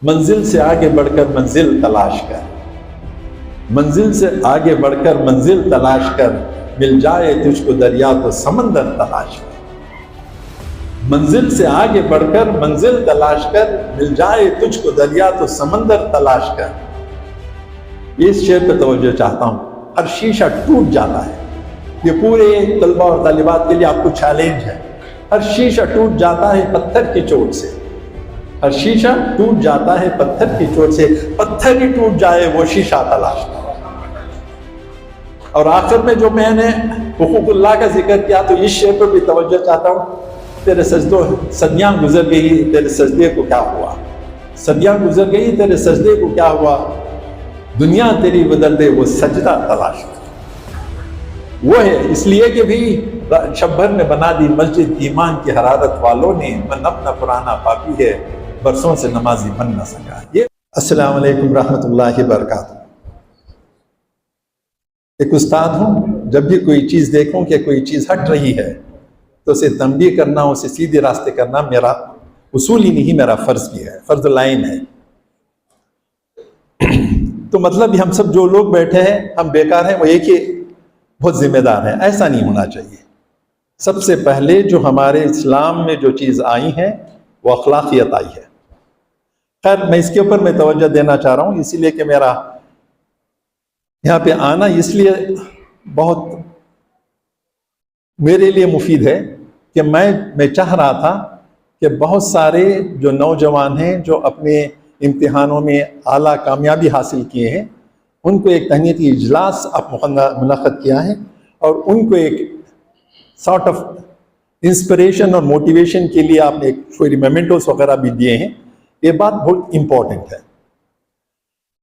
منزل سے آگے بڑھ کر منزل تلاش کر، منزل سے آگے بڑھ کر منزل تلاش کر، مل جائے تجھ کو دریا تو سمندر تلاش کر۔ منزل سے آگے بڑھ کر منزل تلاش کر، مل جائے تجھ کو دریا تو سمندر تلاش کر۔ اس شعر پہ توجہ چاہتا ہوں۔ ہر شیشہ ٹوٹ جاتا ہے، یہ پورے طلبہ اور طالبات کے لیے آپ کو چیلنج ہے۔ ہر شیشہ ٹوٹ جاتا ہے پتھر کی چوٹ سے، ہر شیشہ ٹوٹ جاتا ہے پتھر کی چوٹ سے، پتھر ہی ٹوٹ جائے وہ شیشہ تلاش کرو۔ اور آخر میں جو میں نے حقوق اللہ کا ذکر کیا تو اس شعر پر بھی توجہ چاہتا ہوں۔ تیرے صدیاں گزر گئی، تیرے سجدے کو کیا ہوا؟ صدیاں گزر گئی، تیرے سجدے کو کیا ہوا؟ دنیا تیری بدل دے وہ سجدہ تلاش کر۔ وہ ہے اس لیے کہ بھی شب بھر میں بنا دی مسجد ایمان کی حرارت والوں نے، من اپنا پرانا پاپی ہے برسوں سے نمازی بن نہ سکا۔ یہ السلام علیکم رحمۃ اللہ وبرکاتہ۔ ایک استاد ہوں، جب بھی کوئی چیز دیکھوں کہ کوئی چیز ہٹ رہی ہے تو اسے تنبیہ کرنا، اسے سیدھے راستے کرنا میرا اصول ہی نہیں، میرا فرض بھی ہے، فرض لائن ہے۔ تو مطلب ہم سب جو لوگ بیٹھے ہیں ہم بیکار ہیں، وہ ایک ہی بہت ذمہ دار ہیں۔ ایسا نہیں ہونا چاہیے۔ سب سے پہلے جو ہمارے اسلام میں جو چیز آئی ہیں وہ اخلاقیت آئی ہے۔ خیر میں اس کے اوپر میں توجہ دینا چاہ رہا ہوں، اسی لیے کہ میرا یہاں پہ آنا اس لیے بہت میرے لیے مفید ہے کہ میں چاہ رہا تھا کہ بہت سارے جو نوجوان ہیں جو اپنے امتحانوں میں اعلیٰ کامیابی حاصل کیے ہیں، ان کو ایک تہنیتی اجلاس آپ منعقد کیا ہے اور ان کو ایک سارٹ آف انسپریشن اور موٹیویشن کے لیے آپ نے ایک کوئی میمنٹوز وغیرہ بھی دیے ہیں۔ یہ بات بہت امپورٹنٹ ہے۔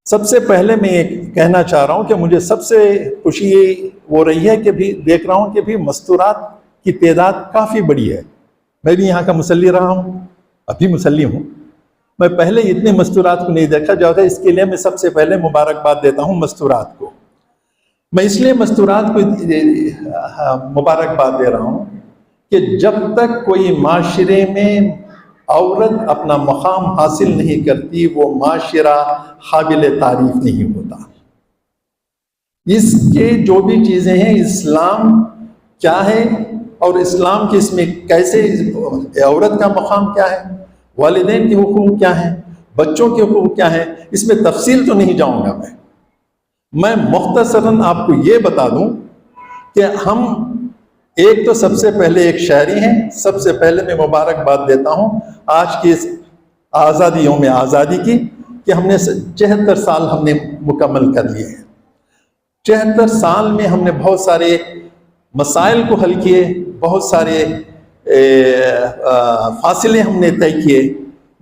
سب سے پہلے میں یہ کہنا چاہ رہا ہوں کہ مجھے سب سے خوشی یہ ہو رہی ہے کہ بھی دیکھ رہا ہوں کہ بھی مستورات کی تعداد کافی بڑی ہے۔ میں بھی یہاں کا مصلی رہا ہوں، ابھی مصلی ہوں۔ میں پہلے اتنے مستورات کو نہیں دیکھا جاتا، اس کے لیے میں سب سے پہلے مبارکباد دیتا ہوں مستورات کو۔ میں اس لیے مستورات کو مبارکباد دے رہا ہوں کہ جب تک کوئی معاشرے میں عورت اپنا مقام حاصل نہیں کرتی وہ معاشرہ قابل تعریف نہیں ہوتا۔ اس کے جو بھی چیزیں ہیں، اسلام کیا ہے اور اسلام کے اس میں کیسے عورت کا مقام کیا ہے، والدین کے حقوق کیا ہیں، بچوں کے حقوق کیا ہیں، اس میں تفصیل تو نہیں جاؤں گا میں مختصراً آپ کو یہ بتا دوں کہ ہم ایک تو سب سے پہلے ایک شاعری ہیں، سب سے پہلے میں مبارکباد دیتا ہوں آج کی اس آزادی یوم آزادی کی کہ ہم نے 74 سال ہم نے مکمل کر لیے ہیں۔ 74 سال میں ہم نے بہت سارے مسائل کو حل کیے، بہت سارے فاصلے ہم نے طے کیے،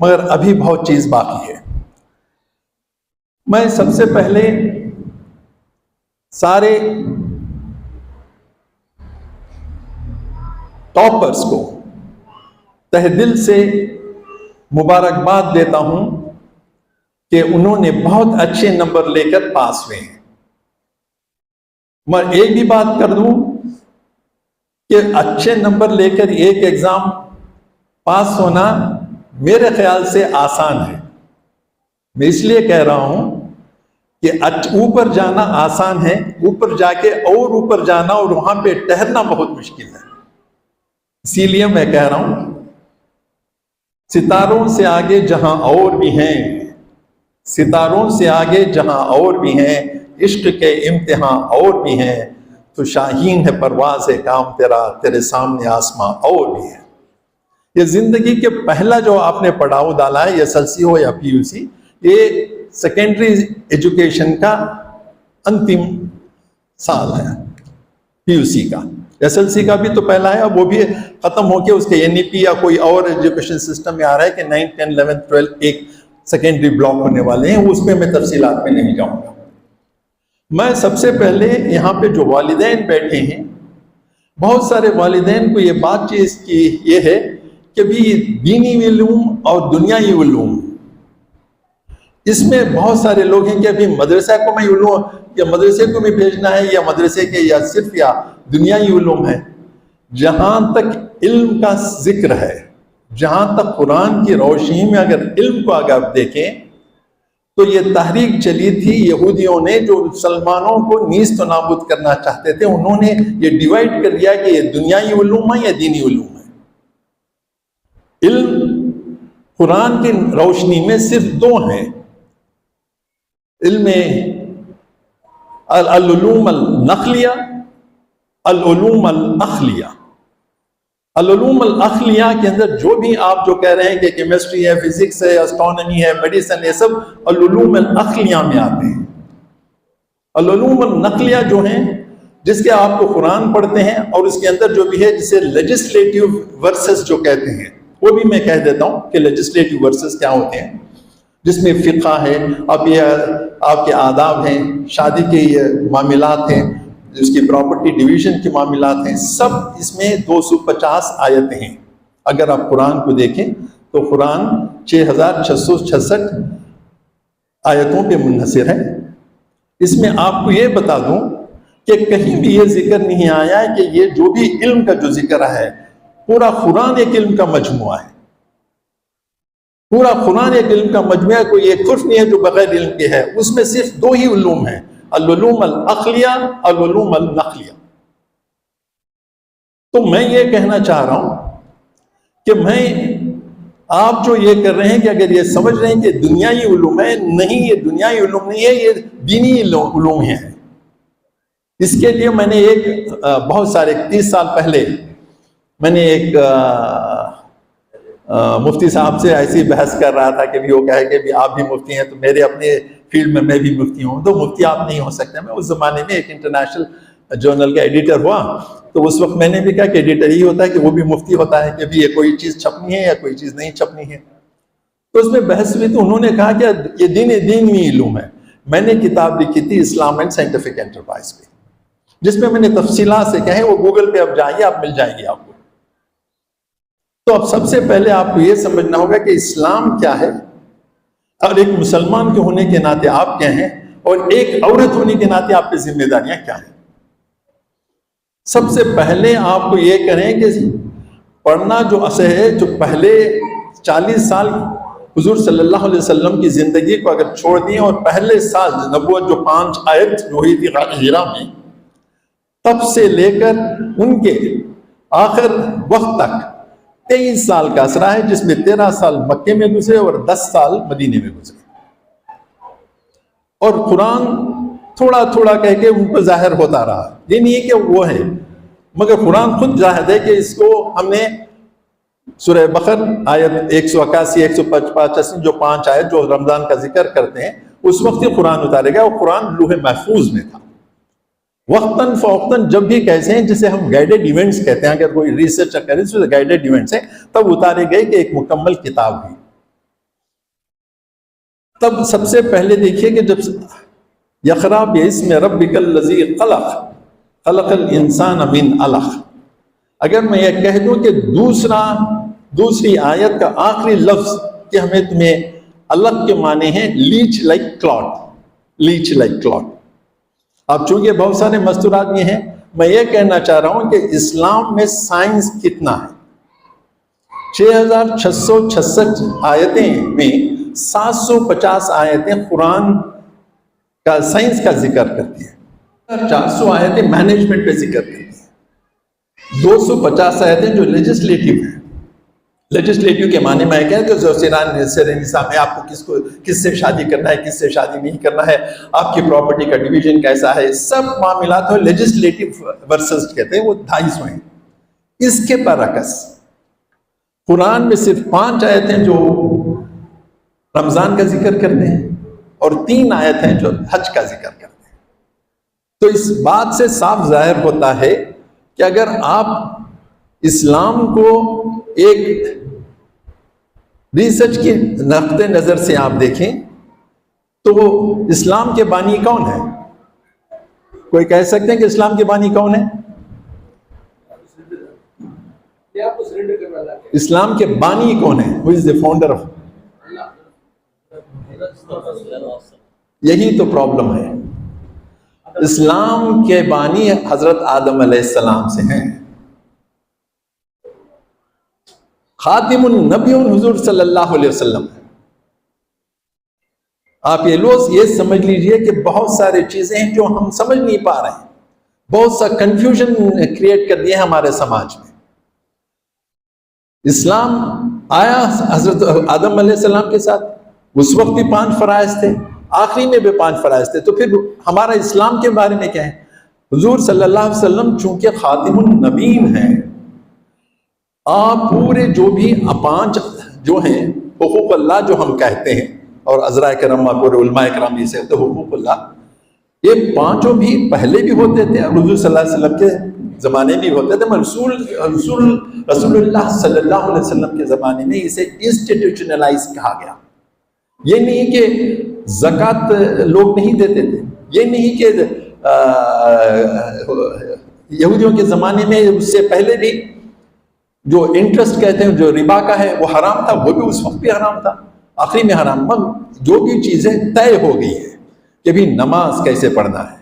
مگر ابھی بہت چیز باقی ہے۔ میں سب سے پہلے سارے ٹاپرز کو تہ دل سے مبارکباد دیتا ہوں کہ انہوں نے بہت اچھے نمبر لے کر پاس ہوئے ہیں۔ میں ایک بھی بات کر دوں کہ اچھے نمبر لے کر ایک ایگزام پاس ہونا میرے خیال سے آسان ہے۔ میں اس لیے کہہ رہا ہوں کہ اوپر جانا آسان ہے، اوپر جا کے اور اوپر جانا اور وہاں پہ ٹھہرنا بہت مشکل ہے۔ اسی لیے میں کہہ رہا ہوں ستاروں سے آگے جہاں اور بھی ہیں، ستاروں سے آگے جہاں اور بھی ہیں، عشق کے امتحان اور بھی ہیں، تو شاہین ہے پرواز کام تیرا، تیرے سامنے آسماں اور بھی ہے۔ یہ زندگی کے پہلا جو آپ نے پڑاؤ ڈالا ہے، ایس ایل سی ہو یا پی یو سی، یہ سیکنڈری ایجوکیشن کا انتم سال ہے پی یو سی کا۔ ایس ایل سی کا بھی تو پہلا ہے، اب وہ بھی ختم ہو کے اس کے این ای پی یا کوئی اور ایجوکیشن سسٹم میں آ رہا ہے کہ 9, 10, 11, 12 ایک سیکنڈری بلاک ہونے والے ہیں، اس میں تفصیلات میں نہیں جاؤں گا۔ میں سب سے پہلے یہاں پہ جو والدین بیٹھے ہیں، بہت سارے والدین کو یہ بات چیز کی یہ ہے کہ بھی دینی علوم اور دنیائی علوم، اس میں بہت سارے لوگ ہیں کہ ابھی مدرسہ کو میں علوم یا مدرسے کو بھی بھیجنا ہے یا مدرسے کے یا صرف یا دنیائی علوم ہے۔ جہاں تک علم کا ذکر ہے، جہاں تک قرآن کی روشنی میں اگر علم کو اگر آپ دیکھیں تو یہ تحریک چلی تھی یہودیوں نے جو مسلمانوں کو نیست و نابود کرنا چاہتے تھے. انہوں نے یہ ڈیوائڈ کر دیا کہ یہ دنیائی علوم ہے یا دینی علوم ہے. علم قرآن کی روشنی میں صرف دو ہیں. علم العلوم النقلیہ، العلوم الاخلیہ. العلوم الاخلیہ کے اندر جو بھی آپ جو کہہ رہے ہیں کہ کیمسٹری ہے، فزکس ہے، اسٹرانومی ہے، میڈیسن، یہ سب العلوم الاخلیہ میں آتے ہیں. العلوم النقلیہ جو ہیں جس کے آپ کو قرآن پڑھتے ہیں اور اس کے اندر جو بھی ہے جسے لیجسلیٹو ورسز جو کہتے ہیں، وہ بھی میں کہہ دیتا ہوں کہ لیجسلیٹو ورسز کیا ہوتے ہیں، جس میں فقہ ہے، اب یہ آپ کے آداب ہیں، شادی کے یہ معاملات ہیں، اس کی پراپرٹی ڈویژن کے معاملات ہیں، سب اس میں 250 آیتیں ہیں. اگر آپ قرآن کو دیکھیں تو قرآن 6666 آیتوں پہ منحصر ہے. اس میں آپ کو یہ بتا دوں کہ کہیں بھی یہ ذکر نہیں آیا کہ یہ جو بھی علم کا جو ذکر ہے، پورا قرآن ایک علم کا مجموعہ ہے. پورا قرآن ایک علم کا مجموعہ، کوئی ایک حرف نہیں ہے جو بغیر علم کے ہے. اس میں صرف دو ہی علوم ہیں، العلوم الاخلیہ، العلوم النقلیہ. تو میں یہ کہنا چاہ رہا ہوں کہ آپ جو یہ کر رہے ہیں کہ اگر یہ سمجھ رہے ہیں کہ دنیائی علوم ہے، نہیں، یہ دنیائی علوم نہیں ہے، یہ دینی علوم ہیں. اس کے لیے میں نے بہت سارے 30 سال پہلے میں نے ایک مفتی صاحب سے ایسی بحث کر رہا تھا کہ بھی وہ کہے کہ بھی آپ بھی مفتی ہیں تو میرے اپنے فیلڈ میں بھی مفتی ہوں. تو مفتی آپ نہیں ہو سکتے. میں اس زمانے میں ایک انٹرنیشنل جرنل کا ایڈیٹر ہوا، تو اس وقت میں نے بھی کہا کہ ایڈیٹر یہ ہوتا ہے کہ وہ بھی مفتی ہوتا ہے کہ بھی یہ کوئی چیز چھپنی ہے یا کوئی چیز نہیں چھپنی ہے. تو اس میں بحث ہوئی تو انہوں نے کہا کہ یہ دینی علوم ہے. میں نے کتاب لکھی تھی اسلام اینڈ سائنٹیفک انٹرپرائز پہ، جس میں میں نے تفصیلات سے کہیں، وہ گوگل پہ اب جائیے، آپ مل جائیں گے آپ کو. تو اب سب سے پہلے آپ کو یہ سمجھنا ہوگا کہ اسلام کیا ہے، اور ایک مسلمان کے ہونے کے ناطے آپ کیا ہیں، اور ایک عورت ہونے کے ناطے آپ کی ذمہ داریاں کیا ہیں. سب سے پہلے آپ کو یہ کریں کہ پڑھنا جو اصل ہے، جو پہلے 40 سال حضور صلی اللہ علیہ وسلم کی زندگی کو اگر چھوڑ دیں اور پہلے سال نبوت جو 5 آیت جو ہوئی تھی غار حرا میں، تب سے لے کر ان کے آخر وقت تک 23 سال کا اسرا ہے، جس میں 13 سال مکے میں گزرے اور 10 سال مدینے میں گزرے. اور قرآن تھوڑا تھوڑا کہہ کے ان کو ظاہر ہوتا رہا. یہ نہیں ہے کہ وہ ہے، مگر قرآن خود ظاہر ہے کہ اس کو ہم نے سورہ بقر آیت 181 185 جو 5 آیت جو رمضان کا ذکر کرتے ہیں، اس وقت ہی قرآن اتارے گا. اور قرآن لوح محفوظ میں تھا. وقتاً فوقتاً جب بھی کہتے ہیں جسے ہم گائیڈڈ ایونٹس کہتے ہیں، اگر کوئی ریسرچ کرے تو گائیڈڈ ایونٹس ہیں، تب اتارے گئے کہ ایک مکمل کتاب ہوئی. تب سب سے پہلے دیکھیے کہ جب یقرأ باسم ربک الذی خلق خلق الانسان من علق، اگر میں یہ کہہ دوں کہ دوسری آیت کا آخری لفظ کہ ہمیں تمہیں علق کے معنی ہیں latch like client, latch like client. اب چونکہ بہت سارے مستورات یہ ہیں، میں یہ کہنا چاہ رہا ہوں کہ اسلام میں سائنس کتنا ہے. 6666 آیتیں میں 750 آیتیں قرآن کا سائنس کا ذکر کرتی ہیں، 400 آیتیں مینجمنٹ پہ ذکر کرتی ہیں، 250 آیتیں جو لیجسلیٹو ہیں. لیجسلیٹو کے معنی میں کہا کہ نساء میں آپ کو کس سے شادی کرنا ہے، کس سے شادی نہیں کرنا ہے، آپ کی پراپرٹی کا ڈویژن کیسا ہے، سب معاملات ہو لیجسلیٹو ورسز کہتے ہیں، وہ 250 ہیں. اس کے برعکس قرآن میں صرف 5 آیتیں جو رمضان کا ذکر کرتے ہیں اور 3 آیتیں جو حج کا ذکر کرتے ہیں. تو اس بات سے صاف ظاہر ہوتا ہے کہ اگر آپ اسلام کو ایک ریسرچ کے نقطۂ نظر سے آپ دیکھیں تو اسلام کے بانی کون ہے؟ کوئی کہہ سکتے ہیں کہ اسلام کے بانی کون ہے؟ اسلام کے بانی کون ہے؟ Who is the founder of؟ یہی تو پرابلم ہے. اسلام کے بانی حضرت آدم علیہ السلام سے ہیں. خاتم النبیون حضور صلی اللہ علیہ وسلم. آپ یہ سمجھ لیجئے کہ بہت سارے چیزیں ہیں جو ہم سمجھ نہیں پا رہے ہیں، بہت سا کنفیوژن کریٹ کر دیا ہمارے سماج میں۔ اسلام آیا حضرت آدم علیہ السلام کے ساتھ، اس وقت بھی 5 فرائض تھے، آخری میں بھی 5 فرائض تھے، تو پھر ہمارا اسلام کے بارے میں کیا ہے؟ حضور صلی اللہ علیہ وسلم چونکہ خاتم النبیین ہیں، آپ پورے جو بھی 5 جو ہیں حقوق اللہ جو ہم کہتے ہیں، اور عذرا کرام پورے علماء کرام یہ سے حقوق اللہ، یہ 5 بھی پہلے بھی ہوتے تھے اور حضور صلی اللہ علیہ وسلم کے زمانے میں بھی ہوتے تھے، رسول اللہ صلی اللہ علیہ وسلم کے زمانے میں اسے انسٹیٹیوشنلائز کہا گیا۔ یہ نہیں کہ زکوٰۃ لوگ نہیں دیتے تھے، یہ نہیں کہ یہودیوں کے زمانے میں اس سے پہلے بھی جو انٹرسٹ کہتے ہیں جو ربا کا ہے وہ حرام تھا، وہ بھی اس وقت بھی حرام تھا، آخری میں حرام۔ مگر جو بھی چیزیں طے ہو گئی ہے کہ بھی نماز کیسے پڑھنا ہے،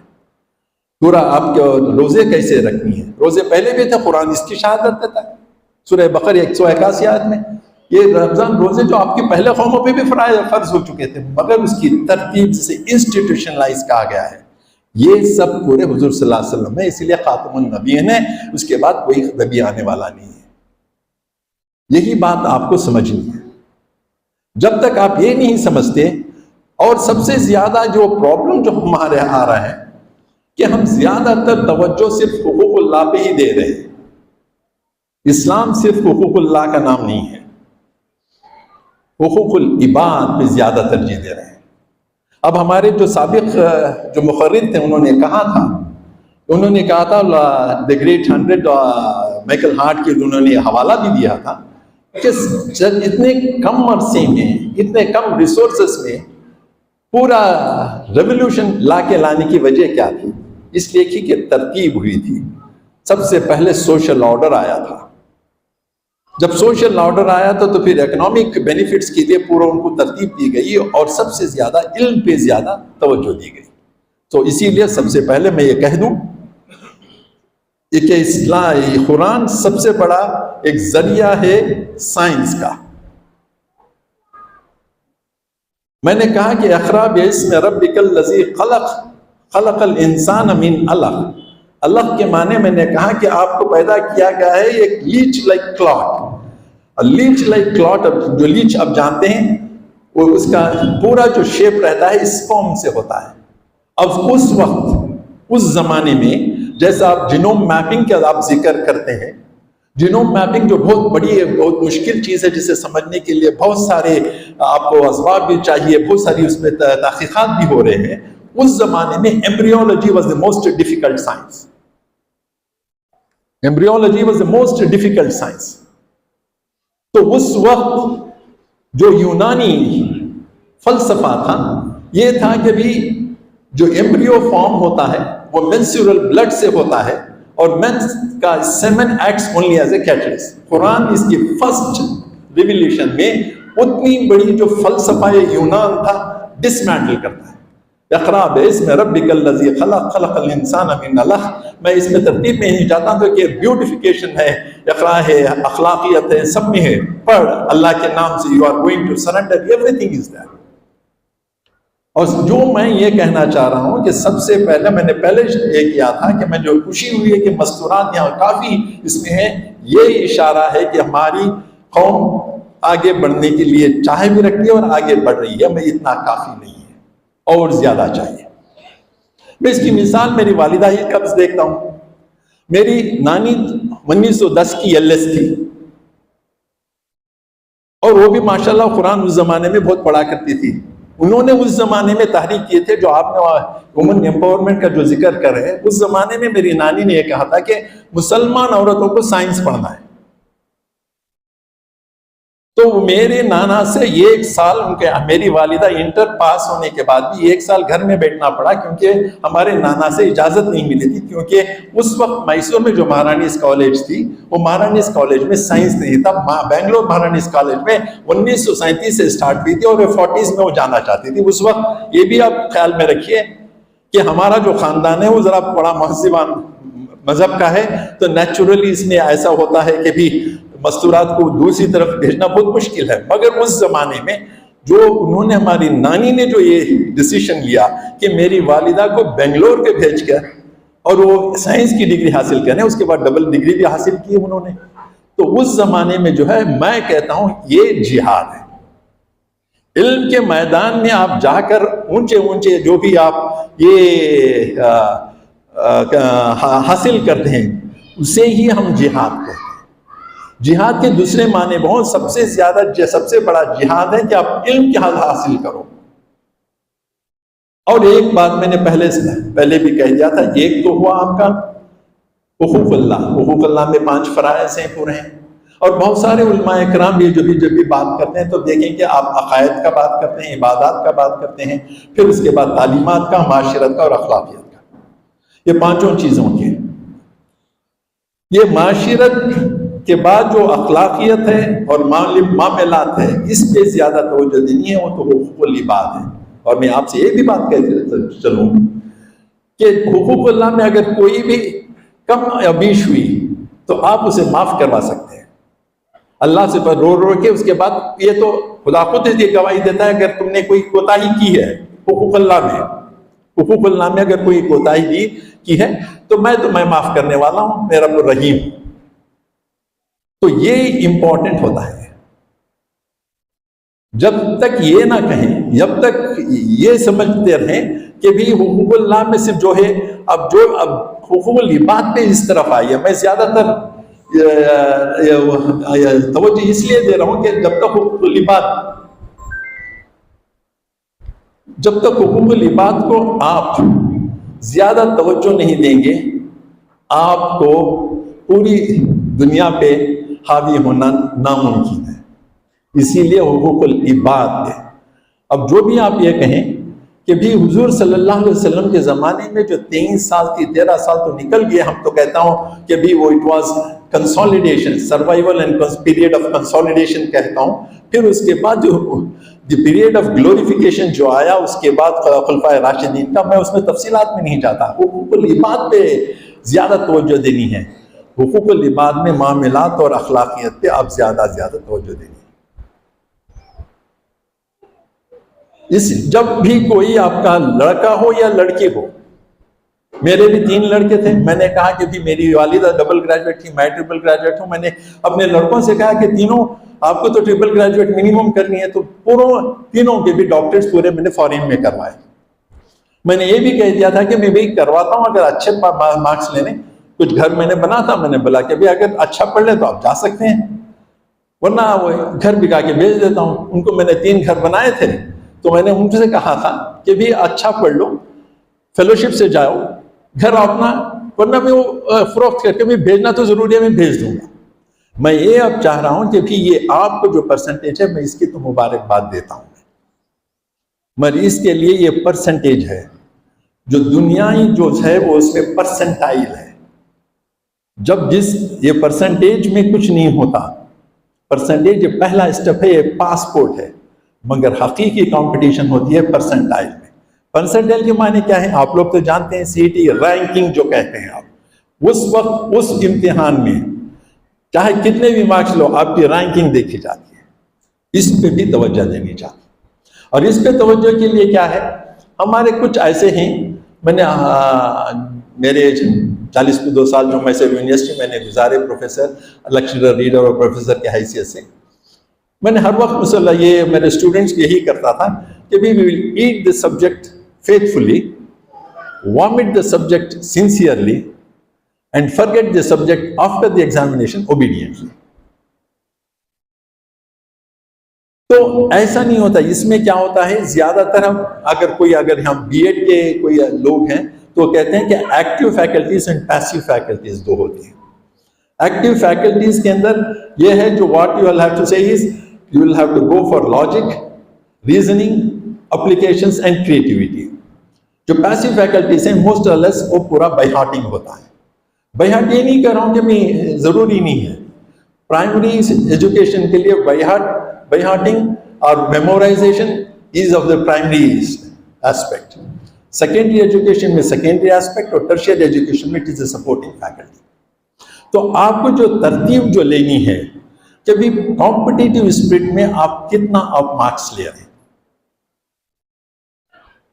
پورا آپ کے روزے کیسے رکھنی ہے، روزے پہلے بھی تھے، قرآن اس کی شہادت دیتا ہے سورہ بقرہ 181 آیت میں۔ یہ رمضان روزے جو آپ کے پہلے قوموں پہ بھی فرض ہو چکے تھے، مگر اس کی ترتیب سے انسٹیٹیوشنلائز کہا گیا ہے۔ یہ سب پورے حضور صلی اللہ علیہ وسلم ہے، اس لیے خاتم النبیین ہے، اس کے بعد کوئی نبی آنے والا نہیں ہے۔ یہی بات آپ کو سمجھنی ہے۔ جب تک آپ یہ نہیں سمجھتے، اور سب سے زیادہ جو پرابلم جو ہمارے آ رہا ہے کہ ہم زیادہ تر توجہ صرف حقوق اللہ پہ ہی دے رہے ہیں۔ اسلام صرف حقوق اللہ کا نام نہیں ہے، حقوق العباد پہ زیادہ ترجیح دے رہے ہیں۔ اب ہمارے جو سابق جو مقرر تھے انہوں نے کہا تھا دی گریٹ 100 مائیکل ہارٹ کی، انہوں نے حوالہ بھی دیا تھا کہ اتنے کم عرصے میں، اتنے کم ریسورسز میں پورا ریولوشن لانے کی وجہ کیا تھی؟ اس لیے کہ ترتیب ہوئی تھی۔ سب سے پہلے سوشل آرڈر آیا تھا، جب سوشل آرڈر آیا تھا تو پھر اکنامک بینیفٹس کے لیے پورا ان کو ترتیب دی گئی، اور سب سے زیادہ علم پہ زیادہ توجہ دی گئی۔ تو اسی لیے سب سے پہلے میں یہ کہہ دوں کہ قرآن سب سے بڑا ایک ذریعہ ہے سائنس کا۔ میں نے کہا کہ اقرا باسم ربک الذی خلق الانسان من علق۔ علق کے معنی میں نے کہا کہ آپ کو پیدا کیا گیا ہے ایک latch like client. Latch like client, جو لیچ آپ جانتے ہیں وہ اس کا پورا جو شیپ رہتا ہے اسپوم سے ہوتا ہے۔ اب اس وقت اس زمانے میں جیسا آپ جینوم میپنگ کا آپ ذکر کرتے ہیں، جینوم میپنگ جو بہت بڑی ہے، بہت مشکل چیز ہے، جسے سمجھنے کے لیے بہت سارے آپ کو اسباب بھی چاہیے، بہت ساری اس میں تحقیقات بھی ہو رہے ہیں۔ اس زمانے میں embryology was the most difficult science۔ Embryology was the most difficult science۔ تو اس وقت جو یونانی فلسفہ تھا یہ تھا کہ بھی جو ایمبریو فارم ہوتا ہے وہ مینسورل بلڈ سے ہوتا ہے، اور مینس کا semen acts only as a catalyst. قرآن اس کی فرسٹ ریویلیشن میں اتنی بڑی جو فلسفہ یونان تھا ڈسمینٹل کرتا ہے۔ اقرا باسم ربک الذی خلق الانسان من علق۔ میں اس میں ترتیب میں نہیں جاتا تو کہ بیوٹیفیکیشن ہے، اقرا ہے، اخلاقیت ہے، سب میں ہے۔ پڑھ اللہ کے نام سے، you are going to surrender, everything is there. اور جو میں یہ کہنا چاہ رہا ہوں کہ سب سے پہلے میں نے پہلے یہ کیا تھا کہ میں جو خوشی ہوئی ہے کہ مستورات یہاں کافی اس میں ہے، یہ اشارہ ہے کہ ہماری قوم آگے بڑھنے کے لیے چاہے بھی رکھتی ہے اور آگے بڑھ رہی ہے۔ میں اتنا کافی نہیں ہے، اور زیادہ چاہیے۔ میں اس کی مثال میری والدہ ہی قبض دیکھتا ہوں۔ میری نانی 1910 کی LS تھی، اور وہ بھی ماشاءاللہ قرآن اس زمانے میں بہت پڑھا کرتی تھی۔ انہوں نے اس زمانے میں تحریک کیے تھے جو آپ نے وومن ایمپاورمنٹ کا جو ذکر کر رہے ہیں، اس زمانے میں میری نانی نے یہ کہا تھا کہ مسلمان عورتوں کو سائنس پڑھنا ہے۔ تو میرے نانا سے یہ 1 سال ان کے، میری والدہ انٹر پاس ہونے کے بعد بھی 1 سال گھر میں بیٹھنا پڑا، کیونکہ ہمارے نانا سے اجازت نہیں ملی تھی، کیونکہ اس وقت میسور میں جو مہارانیز کالج تھی وہ مہارانیز کالج میں سائنس نہیں تھا۔ بنگلور مہارانیز کالج میں 1937 سے سٹارٹ ہوئی تھی، اور 40s میں وہ جانا چاہتی تھی۔ اس وقت یہ بھی آپ خیال میں رکھیے کہ ہمارا جو خاندان ہے وہ ذرا بڑا مذہب کا ہے، تو نیچرلی اس میں ایسا ہوتا ہے کہ بھی مستورات کو دوسری طرف بھیجنا بہت مشکل ہے۔ مگر اس زمانے میں جو انہوں نے ہماری نانی نے جو یہ ڈیسیشن لیا کہ میری والدہ کو بنگلور کے بھیج کر اور وہ سائنس کی ڈگری حاصل کریں، اس کے بعد ڈبل ڈگری بھی حاصل کی انہوں نے، تو اس زمانے میں جو ہے میں کہتا ہوں یہ جہاد ہے۔ علم کے میدان میں آپ جا کر اونچے اونچے جو بھی آپ یہ حاصل کرتے ہیں اسے ہی ہم جہاد کہتے ہیں۔ جہاد کے دوسرے معنی بہت سب سے بڑا جہاد ہے کہ آپ علم کے حاصل کرو۔ اور ایک بات میں نے پہلے بھی کہہ دیا تھا، ایک تو ہوا آپ کا حقوق اللہ۔ حقوق اللہ میں 5 فرائض ہیں پورے ہیں، اور بہت سارے علماء کرام یہ جب بھی بات کرتے ہیں تو دیکھیں کہ آپ عقائد کا بات کرتے ہیں، عبادات کا بات کرتے ہیں، پھر اس کے بعد تعلیمات کا، معاشرت کا اور اخلاقیات کا، یہ 5 چیزوں کے۔ یہ معاشرت کے بعد جو اخلاقیت ہے اور معاملات ہے، اس پہ زیادہ توجہ دینی ہے، وہ تو حقوق العباد ہے۔ اور میں آپ سے یہ بھی بات کہتے چلوں کہ حقوق اللہ میں اگر کوئی بھی کم یا بیش ہوئی تو آپ اسے معاف کروا سکتے ہیں اللہ سے رو کے۔ اس کے بعد یہ تو خدا خود یہ گواہی دیتا ہے اگر تم نے کوئی کوتاہی کی ہے حقوق اللہ میں اگر کوئی کوتاہی کی ہے تو میں معاف کرنے والا ہوں، میں رب الرحیم ہوں۔ تو یہ امپورٹنٹ ہوتا ہے۔ جب تک یہ نہ کہیں، جب تک یہ سمجھتے رہیں کہ بھی حقوق اللہ میں صرف جو ہے اب حقوق العباد پہ اس طرف آئی ہے، میں زیادہ تر توجہ اس لیے دے رہا ہوں کہ جب تک حقوق العباد کو آپ زیادہ توجہ نہیں دیں گے، آپ کو پوری دنیا پہ حاوی ہونا ناممکن ہے۔ اسی لیے حقوق العباد ہے۔ اب جو بھی آپ یہ کہیں کہ بھی حضور صلی اللہ علیہ وسلم کے زمانے میں جو 13 سال تو نکل گئے، ہم تو کہتا ہوں کہ بھی وہ it was consolidation, survival and period of consolidation کہتا ہوں۔ پھر اس کے بعد جو پیریڈ آف گلوریفیکیشن جو آیا اس کے بعد خلفائے راشدین کا، میں اس میں تفصیلات میں نہیں جاتا۔ حقوق العباد پہ زیادہ توجہ دینی ہے، حقوق العباد میں معاملات اور اخلاقیت پہ آپ زیادہ توجہ دینی ہے۔ جب بھی کوئی آپ کا لڑکا ہو یا لڑکی ہو، میرے بھی 3 لڑکے تھے، میں نے کہا کہ بھی میری والدہ ڈبل گریجویٹ تھی، میں ٹرپل گریجویٹ ہوں، میں نے اپنے لڑکوں سے کہا کہ تینوں آپ کو تو ٹرپل گریجویٹ منیمم کرنی ہے، تو تینوں کے بھی ڈاکٹرز پورے میں نے فارن میں کروائے۔ میں نے یہ بھی کہہ دیا تھا کہ میں بھی کرواتا ہوں اگر اچھے مارکس لینے، کچھ گھر میں نے بنا تھا، میں نے بولا کہ بھی اگر اچھا پڑھ لے تو آپ جا سکتے ہیں، ورنہ وہ گھر بکا کے بھیج دیتا ہوں۔ ان کو میں نے 3 گھر بنائے تھے، تو میں نے ان سے کہا تھا کہ بھی اچھا پڑھ لو، فیلوشپ سے جاؤ، گھر اپنا، ورنہ میں وہ فروخت کر کے بھی بھیجنا تو ضروری ہے، میں بھیج دوں گا۔ میں یہ اب چاہ رہا ہوں کہ بھی یہ آپ کو جو پرسنٹیج ہے میں اس کی تو مبارکباد دیتا ہوں، مگر اس کے لیے یہ پرسنٹیج ہے جو دنیائی جو ہے وہ اس میں پرسنٹائل ہے۔ جب یہ پرسنٹیج میں کچھ نہیں ہوتا، پرسنٹیج یہ پہلا اسٹیپ ہے، یہ پاسپورٹ ہے، مگر حقیقی کمپٹیشن ہوتی ہے پرسنٹائل میں۔ پرسنٹائل کے معنی کیا ہے آپ لوگ تو جانتے ہیں، سی ٹی رینکنگ جو کہتے ہیں آپ، اس وقت اس امتحان میں چاہے کتنے بھی مارکس لو آپ کی رینکنگ دیکھی جاتی ہے، اس پہ بھی توجہ دینی چاہیے۔ اور اس پہ توجہ کے لیے کیا ہے، ہمارے کچھ ایسے ہیں، میں نے میرے 42 سال جو میسر یونیورسٹی میں نے گزارے پروفیسر، لیکچرر، ریڈر اور پروفیسر کی حیثیت سے، میں نے ہر وقت مسئلہ یہ میرے اسٹوڈنٹس کو یہی کرتا تھا کہ we will eat the subject faithfully, vomit the subject sincerely, and forget the subject after the examination obediently. تو ایسا نہیں ہوتا، اس میں کیا ہوتا ہے، زیادہ تر ہم اگر ہم بی ایڈ کے کوئی لوگ ہیں تو کہتے ہیں کہ active faculties and passive faculties 2 ہوتی ہیں۔ ایکٹیو فیکلٹیز کے اندر یہ ہے جو what you will have to say is you will have to go for logic, reasoning, applications and creativity. جو پیسیو فیکلٹیز ہیں موسٹ اور لیس وہ پورا بائی ہارٹنگ ہوتا ہے۔ بائی ہارٹ یہ نہیں کہہ رہا ہوں کہ میں ضروری نہیں ہے، پرائمری ایجوکیشن کے لیے بائی ہارٹنگ اور memorization is of the primary aspect, secondary education میں سیکنڈری ایسپیکٹ، اور ٹرشیری ایجوکیشن میں it is a supporting faculty. تو آپ کو جو ترتیب جو لینی ہے کہ بھی کمپٹیٹیو اسپرٹ میں آپ کتنا مارکس لے رہے ہیں،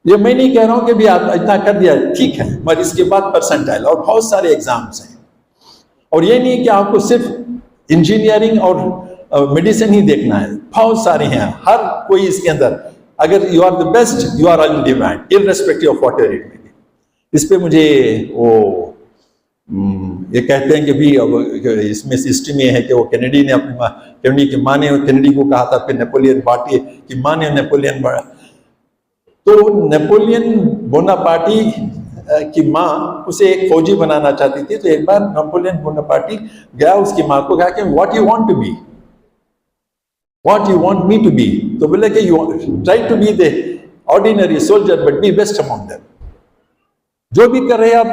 یہ میں نہیں کہہ رہا ہوں کہ بھی آپ اتنا کر دیا ٹھیک ہے، مگر اس کے بعد پرسنٹائل اور بہت سارے ایگزامس ہیں. اور یہ نہیں کہ آپ کو صرف انجینئرنگ اور میڈیسن ہی دیکھنا ہے، بہت سارے ہیں، ہر کوئی اس کے اندر. اگر you are the best you are in demand irrespective of whatever it may be. اس پہ مجھے وہ یہ کہتے ہیں کہ بھی اس میں سسٹم یہ ہے کہ وہ کینیڈی نے اپنی کینیڈی کی ماں نے کینیڈی کو کہا تھا پھر نیپولین بارٹی کی ماں نے نیپولین بڑھا، تو نیپولین بوناپارٹی کی ماں اسے ایک فوجی بنانا چاہتی تھی. تو ایک بار نیپولین بوناپارٹی گیا اس کی ماں کو کہا کہ what you want to be, what you want me to be. تو بولے کہ you try to be the ordinary soldier but be best among them. جو بھی کر رہے آپ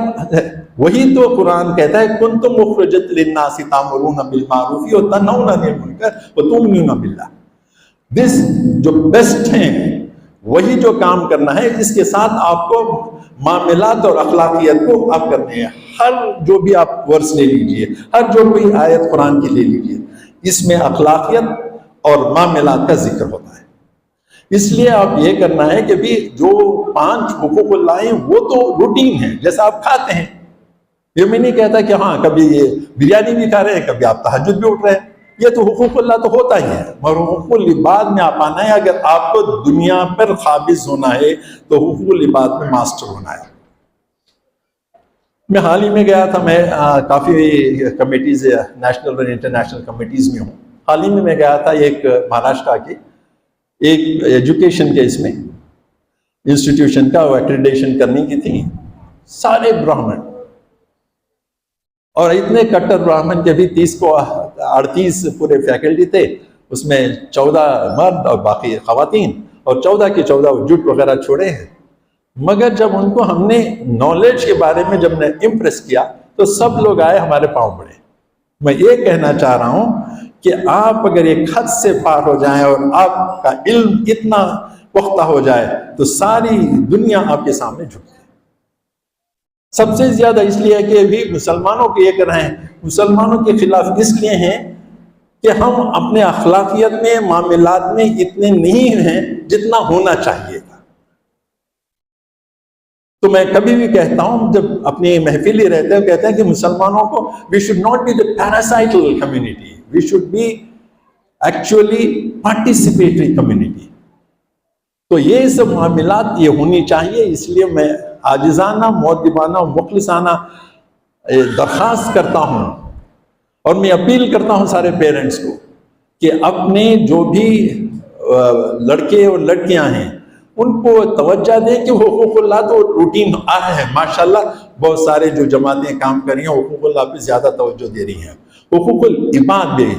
وہی تو قرآن کہتا ہے کنتم مخرجت للناس تامرون بالمعروف وتنہون عن المنکر وتؤمنون باللہ. دس جو بیسٹ ہیں وہی جو کام کرنا ہے، جس کے ساتھ آپ کو معاملات اور اخلاقیت کو آپ کرنے ہیں. ہر جو بھی آپ ورس لے لیجئے، ہر جو کوئی آیت قرآن کی لے لیجئے، اس میں اخلاقیت اور معاملات کا ذکر ہوتا ہے. اس لیے آپ یہ کرنا ہے کہ بھی جو 5 حقوق اللہ ہیں وہ تو روٹین ہے، جیسا آپ کھاتے ہیں. یہ میں نہیں کہتا کہ ہاں کبھی یہ بریانی بھی کھا رہے ہیں، کبھی آپ تہجد بھی اٹھ رہے ہیں، یہ تو حقوق اللہ تو ہوتا ہی ہے. مگر حقوق العباد میں آپ آنا ہے. اگر آپ کو دنیا پر قابض ہونا ہے تو حقوق العباد میں ماسٹر ہونا ہے. میں حال ہی میں گیا تھا، میں کافی کمیٹیز نیشنل اور انٹرنیشنل کمیٹیز میں ہوں. حال ہی میں گیا تھا ایک مہاراشٹرا کی ایک ایجوکیشن کے اس میں انسٹیٹیوشن کا ایکریڈیشن کرنے کی تھی. سارے براہمن اور اتنے کٹر براہمن کے بھی 30 کو 38 پورے فیکلٹی تھے، اس میں 14 مرد اور باقی خواتین، اور 14 کے 14 جٹ وغیرہ چھوڑے ہیں. مگر جب ان کو ہم نے نالج کے بارے میں جب نے امپریس کیا تو سب لوگ آئے ہمارے پاؤں پڑے. میں یہ کہنا چاہ رہا ہوں کہ آپ اگر ایک حد سے پار ہو جائیں اور آپ کا علم اتنا پختہ ہو جائے تو ساری دنیا آپ کے سامنے جھک جائے. سب سے زیادہ اس لیے کہ بھی مسلمانوں کے یہ کر رہے ہیں، مسلمانوں کے خلاف اس لیے ہیں کہ ہم اپنے اخلاقیت میں معاملات میں اتنے نہیں ہیں جتنا ہونا چاہیے تھا. تو میں کبھی بھی کہتا ہوں جب اپنی محفلی رہتے ہیں کہتے ہیں کہ مسلمانوں کو we should not be the parasital community, we should be actually participatory community. تو یہ سب معاملات یہ ہونی چاہیے. اس لیے میں عاجزانہ مؤدبانہ مخلصانہ درخواست کرتا ہوں اور میں اپیل کرتا ہوں سارے پیرنٹس کو کہ اپنے جو بھی لڑکے اور لڑکیاں ہیں ان کو توجہ دیں کہ حقوق اللہ تو روٹین آ رہا ہے. ماشاءاللہ بہت سارے جو جماعتیں کام کر رہی ہیں حقوق اللہ پہ زیادہ توجہ دے رہی ہیں. حقوق العباد بھی،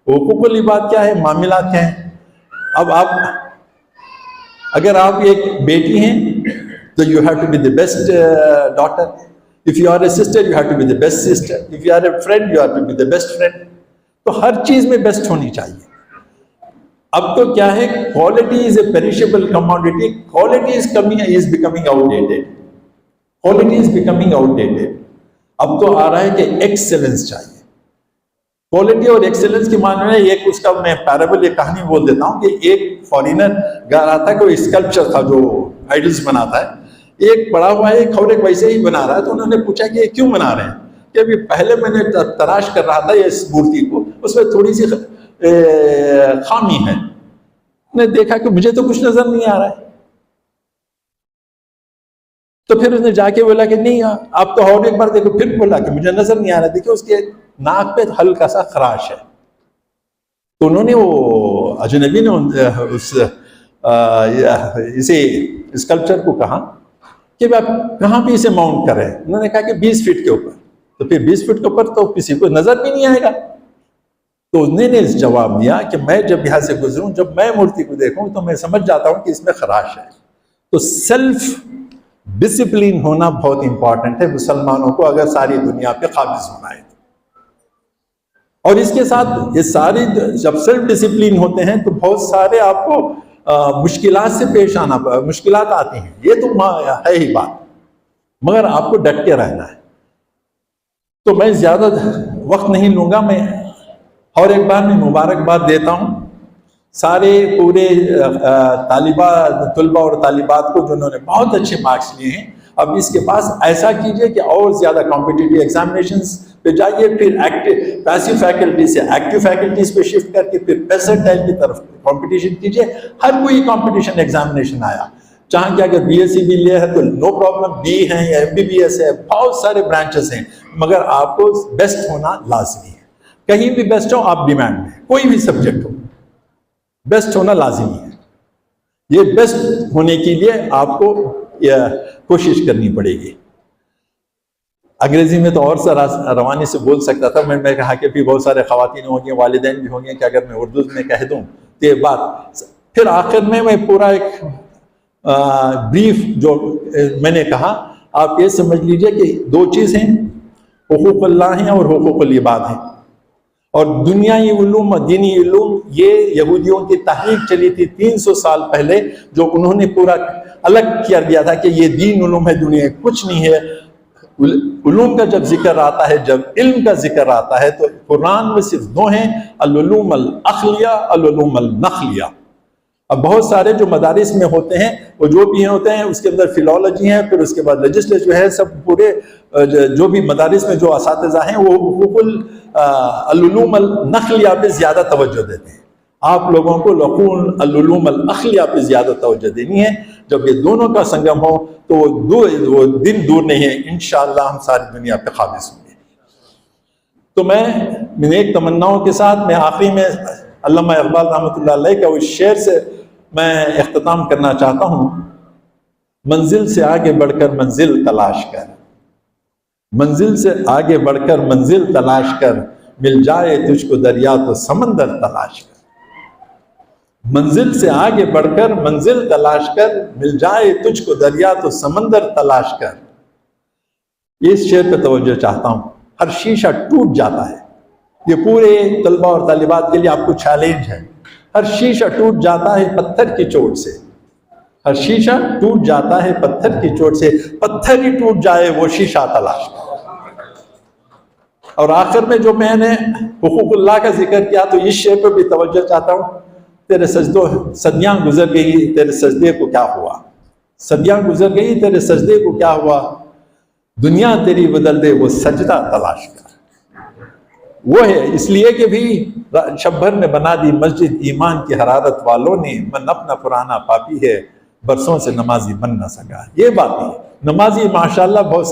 حقوق العباد کیا ہے؟ معاملات ہیں. اب آپ اگر آپ ایک بیٹی ہیں تو you have to be the best daughter. If you are a sister you have to be the best sister. If you are a friend you have to be the best friend. تو ہر چیز میں best ہونی چاہیے. اب تو کیا ہے، quality is a perishable commodity. Quality is becoming outdated. Quality is becoming outdated. اب تو آ رہا ہے کہ ایکسلنس چاہیے. کوالٹی اور ایکسلنس کی معنی میں ایک اس کا میں پیرابل ایک کہانی بول دیتا ہوں کہ ایک فارینر گا رہا تھا، کوئی اسکلپچر تھا جو آئیڈلز بناتا ہے. ایک پڑا ہوا ہے، ایک اور ایک ویسے ہی بنا رہا ہے. تو انہوں نے پوچھا کہ یہ کیوں بنا رہے ہیں؟ کہ ابھی پہلے میں نے تلاش کر رہا تھا اس مورتی کو، اس میں تھوڑی سی خامی ہے. نے دیکھا کہ مجھے تو کچھ نظر نہیں آ رہا ہے. تو پھر اس نے جا کے بولا کہ نہیں آپ تو اور ایک بار دیکھو. پھر بولا کہ مجھے نظر نہیں آ رہا. دیکھو اس کے ناک پہ ہلکا سا خراش ہے. تو انہوں نے وہ اجنبی نے اسے اسکلپچر کو کہا کہ آپ کہاں پہ اسے ماؤنٹ کر رہے ہیں؟ انہوں نے کہا کہ 20 فٹ کے اوپر. تو پھر 20 فٹ کے اوپر تو کسی کو نظر بھی نہیں آئے گا. تو انہوں نے جواب دیا کہ میں جب یہاں سے گزروں، جب میں مورتی کو دیکھوں تو میں سمجھ جاتا ہوں کہ اس میں خراش ہے. تو سیلف ڈسپلین ہونا بہت امپورٹنٹ ہے مسلمانوں کو اگر ساری دنیا پہ قابض ہونا ہے. اور اس کے ساتھ یہ ساری جب سیلف ڈسپلین ہوتے ہیں تو بہت سارے آپ کو مشکلات سے پیش آنا مشکلات آتی ہیں، یہ تو ہے ہی بات، مگر آپ کو ڈٹ کے رہنا ہے. تو میں زیادہ وقت نہیں لوں گا. میں اور ایک بار میں مبارکباد دیتا ہوں سارے پورے طلبہ اور طالبات کو جنہوں نے بہت اچھے مارکس لیے ہیں، اب اس کے پاس ایسا کیجئے کہ اور زیادہ کمپٹیٹیو ایگزامینیشنز پہ جائیے، پھر پیسو فیکلٹی سے ایکٹیو فیکلٹیز پہ شفٹ کر کے پھر پیسٹائل کی طرف کمپٹیشن کیجئے۔ ہر کوئی کمپٹیشن ایگزامینیشن آیا، چاہے کہ اگر بی ایس سی بھی لیا ہے تو نو پرابلم، بی ہیں یا ایم بی بی ایس ہے، بہت سارے برانچز ہیں، مگر آپ کو بیسٹ ہونا لازمی ہے۔ کہیں بھی بیسٹ ہو، آپ ڈیمانڈ میں، کوئی بھی سبجیکٹ ہو، بیسٹ ہونا لازمی ہے۔ یہ بیسٹ ہونے کے لیے آپ کو کوشش کرنی پڑے گی۔ انگریزی میں تو اور سا روانی سے بول سکتا تھا، میں نے کہا کہ بھی بہت سارے خواتین ہوں گے، والدین بھی ہوں گے، کہ اگر میں اردو میں کہہ دوں تو یہ بات، پھر آخر میں پورا ایک بریف جو میں نے کہا، آپ یہ سمجھ لیجئے کہ دو چیز ہیں، حقوق اللہ ہیں اور حقوق العباد ہیں۔ اور دنیائی علوم اور دینی علوم، یہ یہودیوں کی تحریک چلی تھی 300 سال پہلے، جو انہوں نے پورا الگ کیا دیا تھا کہ یہ دین علوم ہے، دنیا کچھ نہیں ہے۔ علوم کا جب ذکر آتا ہے، جب علم کا ذکر آتا ہے، تو قرآن میں صرف دو ہیں، العلوم العقلیہ، العلوم النقلیہ۔ اب بہت سارے جو مدارس میں ہوتے ہیں، وہ جو بھی ہوتے ہیں، اس کے اندر فلالوجی ہے، پھر اس کے بعد لیجسلیچر ہے، سب پورے جو بھی مدارس میں جو اساتذہ ہیں، وہ حقوق العلوم النقلیہ پہ زیادہ توجہ دیتے ہیں۔ آپ لوگوں کو العلوم العقلیہ پہ زیادہ توجہ دینی ہے۔ جب یہ دونوں کا سنگم ہو تو وہ دن دور نہیں ہے، انشاءاللہ ہم ساری دنیا پہ قابض ہوں گے۔ تو میں نیک تمناؤں کے ساتھ، میں آخری میں علامہ اقبال رحمۃ اللہ علیہ کا اس شعر سے میں اختتام کرنا چاہتا ہوں: منزل سے آگے بڑھ کر منزل تلاش کر، منزل سے آگے بڑھ کر منزل تلاش کر، مل جائے تجھ کو دریا تو سمندر تلاش کر۔ منزل سے آگے بڑھ کر منزل تلاش کر، مل جائے تجھ کو دریا تو سمندر تلاش کر۔ یہ اس شعر پہ توجہ چاہتا ہوں۔ ہر شیشہ ٹوٹ جاتا ہے، یہ پورے طلبہ اور طالبات کے لیے آپ کو چیلنج ہے۔ ہر شیشہ ٹوٹ جاتا ہے پتھر کی چوٹ سے، ہر شیشہ ٹوٹ جاتا ہے پتھر کی چوٹ سے، پتھر ہی ٹوٹ جائے وہ شیشہ تلاش کر۔ اور آخر میں جو میں نے حقوق اللہ کا ذکر کیا، تو اس شعر پہ بھی توجہ چاہتا ہوں: تیرے صدیاں گزر گئی، تیرے سجدے کو کیا ہوا؟ صدیاں گزر گئی، تیرے سجدے کو کیا ہوا؟ دنیا تیری بدل دے وہ سجدہ تلاش کر۔ وہ ہے اس لیے کہ بھی شب بھر میں بنا دی مسجد ایمان کی حرارت والوں نے، من اپنا پرانا پاپی ہے برسوں سے نمازی بن نہ سکا۔ یہ بات نہیں، نمازی ماشاءاللہ بہت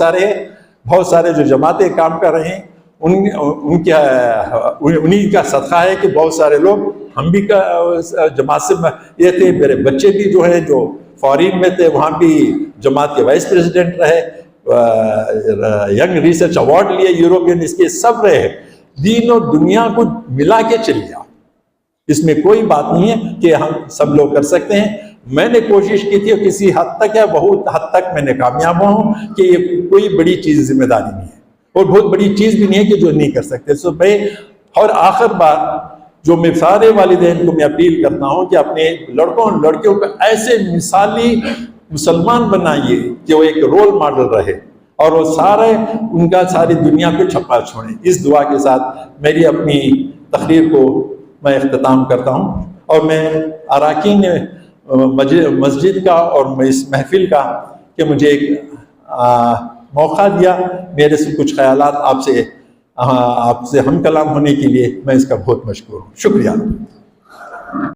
سارے جو جماعتیں کام کر رہے ہیں، انہی کا صدقہ ہے کہ بہت سارے لوگ، ہم بھی جماعت سے یہ تھے، میرے بچے بھی جو ہے جو فارین میں تھے، وہاں بھی جماعت کے وائس پریزیڈنٹ رہے، ینگ ریسرچ ایوارڈ لیے یوروپین، اس کے سب رہے۔ دین اور دنیا کو ملا کے چل گیا، اس میں کوئی بات نہیں ہے کہ ہم سب لوگ کر سکتے ہیں۔ میں نے کوشش کی تھی، اور کسی حد تک یا بہت حد تک میں نے کامیاب ہوں کہ یہ کوئی بڑی چیز ذمہ داری نہیں ہے، اور بہت بڑی چیز بھی نہیں ہے کہ جو نہیں کر سکتے۔ اور آخر بات جو میں سارے والدین کو میں اپیل کرتا ہوں کہ اپنے لڑکوں اور لڑکیوں کو ایسے مثالی مسلمان بنائیے کہ وہ ایک رول ماڈل رہے، اور وہ ان کا ساری دنیا پہ چھپا چھوڑیں۔ اس دعا کے ساتھ میری اپنی تقریر کو میں اختتام کرتا ہوں، اور میں اراکین مسجد کا اور اس محفل کا کہ مجھے ایک موقع دیا، میرے سے کچھ خیالات آپ سے ہم کلام ہونے کے لیے، میں اس کا بہت مشکور ہوں۔ شکریہ۔